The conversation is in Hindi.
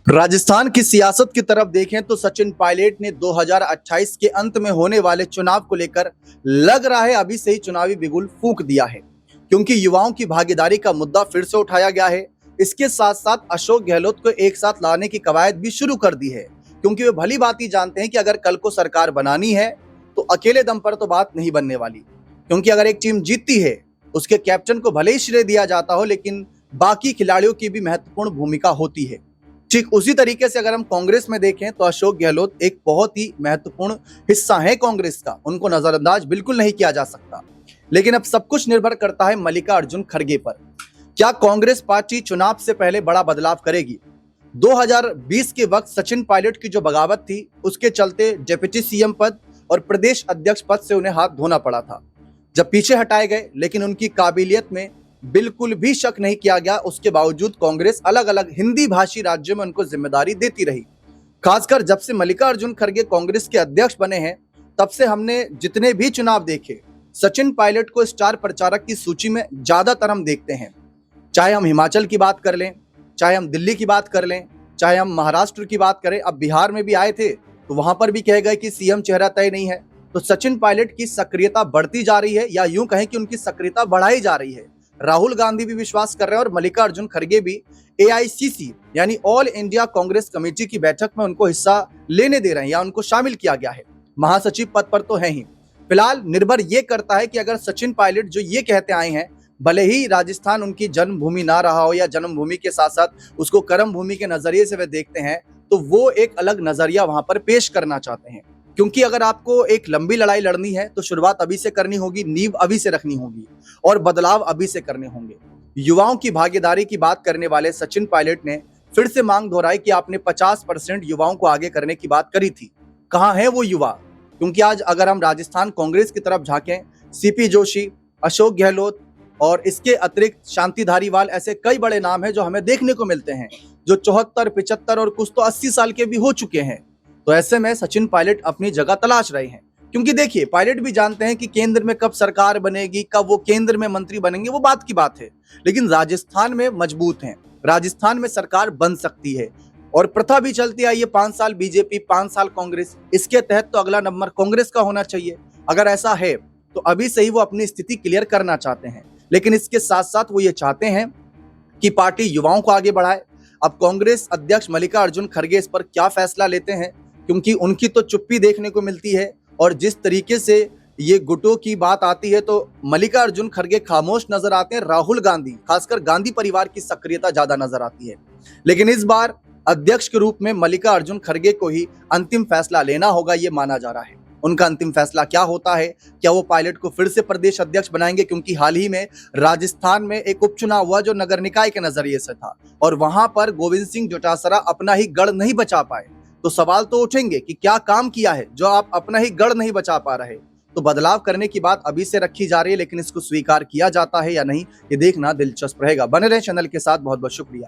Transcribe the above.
राजस्थान की सियासत की तरफ देखें तो सचिन पायलट ने 2028 के अंत में होने वाले चुनाव को लेकर लग रहा है अभी से ही चुनावी बिगुल फूंक दिया है, क्योंकि युवाओं की भागीदारी का मुद्दा फिर से उठाया गया है। इसके साथ साथ अशोक गहलोत को एक साथ लाने की कवायद भी शुरू कर दी है, क्योंकि वे भली बात ही जानते हैं कि अगर कल को सरकार बनानी है तो अकेले दम पर तो बात नहीं बनने वाली। क्योंकि अगर एक टीम जीतती है उसके कैप्टन को भले ही श्रेय दिया जाता हो, लेकिन बाकी खिलाड़ियों की भी महत्वपूर्ण भूमिका होती है। ठीक उसी तरीके से अगर हम कांग्रेस में देखें तो अशोक गहलोत एक बहुत ही महत्वपूर्ण हिस्सा है कांग्रेस का, उनको नजरअंदाज बिल्कुल नहीं किया जा सकता। लेकिन अब सब कुछ निर्भर करता है मल्लिकार्जुन खड़गे पर। क्या कांग्रेस पार्टी चुनाव से पहले बड़ा बदलाव करेगी? 2020 के वक्त सचिन पायलट की जो बगावत थी उसके चलते डिप्टी सीएम पद और प्रदेश अध्यक्ष पद से उन्हें हाथ धोना पड़ा था। जब पीछे हटाए गए लेकिन उनकी काबिलियत में बिल्कुल भी शक नहीं किया गया, उसके बावजूद कांग्रेस अलग अलग हिंदी भाषी राज्यों में उनको जिम्मेदारी देती रही। खासकर जब से मल्लिकार्जुन खड़गे कांग्रेस के अध्यक्ष बने हैं तब से हमने जितने भी चुनाव देखे सचिन पायलट को स्टार प्रचारक की सूची में ज्यादातर हम देखते हैं। चाहे हम हिमाचल की बात कर लें, चाहे हम दिल्ली की बात कर लें, चाहे हम महाराष्ट्र की बात करें, अब बिहार में भी आए थे तो वहां पर भी कह गए कि सीएम चेहरा तय नहीं है। तो सचिन पायलट की सक्रियता बढ़ती जा रही है, या यूं कहें कि उनकी सक्रियता बढ़ाई जा रही है। राहुल गांधी भी विश्वास कर रहे हैं और मल्लिकार्जुन खड़गे भी एआईसीसी यानी ऑल इंडिया कांग्रेस कमेटी की बैठक में उनको हिस्सा लेने दे रहे हैं, या उनको शामिल किया गया है। महासचिव पद पर तो है ही। फिलहाल निर्भर ये करता है कि अगर सचिन पायलट जो ये कहते आए हैं, भले ही राजस्थान उनकी जन्मभूमि ना रहा हो या जन्मभूमि के साथ साथ उसको कर्म भूमि के नजरिए से वे देखते हैं, तो वो एक अलग नजरिया वहां पर पेश करना चाहते हैं। क्योंकि अगर आपको एक लंबी लड़ाई लड़नी है तो शुरुआत अभी से करनी होगी, नींव अभी से रखनी होगी और बदलाव अभी से करने होंगे। युवाओं की भागीदारी की बात करने वाले सचिन पायलट ने फिर से मांग दोहराई कि आपने 50% युवाओं को आगे करने की बात करी थी, कहां है वो युवा? क्योंकि आज अगर हम राजस्थान कांग्रेस की तरफ झांकें, सीपी जोशी, अशोक गहलोत और इसके अतिरिक्त शांति धारीवाल, ऐसे कई बड़े नाम हैं जो हमें देखने को मिलते हैं, जो 74, 75 और कुछ तो 80 साल के भी हो चुके हैं। तो ऐसे में सचिन पायलट अपनी जगह तलाश रहे हैं। क्योंकि देखिए, पायलट भी जानते हैं कि केंद्र में कब सरकार बनेगी, कब वो केंद्र में मंत्री बनेंगे, वो बात की बात है। लेकिन राजस्थान में मजबूत हैं, राजस्थान में सरकार बन सकती है। और प्रथा भी चलती आई है 5 साल बीजेपी, 5 साल कांग्रेस। इसके तहत तो अगला नंबर कांग्रेस का होना चाहिए। अगर ऐसा है तो अभी से ही वो अपनी स्थिति क्लियर करना चाहते हैं। लेकिन इसके साथ साथ वो ये चाहते हैं कि पार्टी युवाओं को आगे बढ़ाए। अब कांग्रेस अध्यक्ष मल्लिकार्जुन खड़गे इस पर क्या फैसला लेते हैं, क्योंकि उनकी तो चुप्पी देखने को मिलती है। और जिस तरीके से ये गुटों की बात आती है तो मल्लिकार्जुन खड़गे खामोश नजर आते हैं, राहुल गांधी, खासकर गांधी परिवार की सक्रियता ज्यादा नजर आती है। लेकिन इस बार अध्यक्ष के रूप में मल्लिकार्जुन खड़गे को ही अंतिम फैसला लेना होगा, ये माना जा रहा है। उनका अंतिम फैसला क्या होता है? क्या वो पायलट को फिर से प्रदेश अध्यक्ष बनाएंगे? क्योंकि हाल ही में राजस्थान में एक उपचुनाव हुआ जो नगर निकाय के नजरिए से था और वहां पर गोविंद सिंह डोटासरा अपना ही गढ़ नहीं बचा पाए। तो सवाल तो उठेंगे कि क्या काम किया है जो आप अपना ही गढ़ नहीं बचा पा रहे। तो बदलाव करने की बात अभी से रखी जा रही है, लेकिन इसको स्वीकार किया जाता है या नहीं, ये देखना दिलचस्प रहेगा। बने रहे चैनल के साथ। बहुत बहुत शुक्रिया।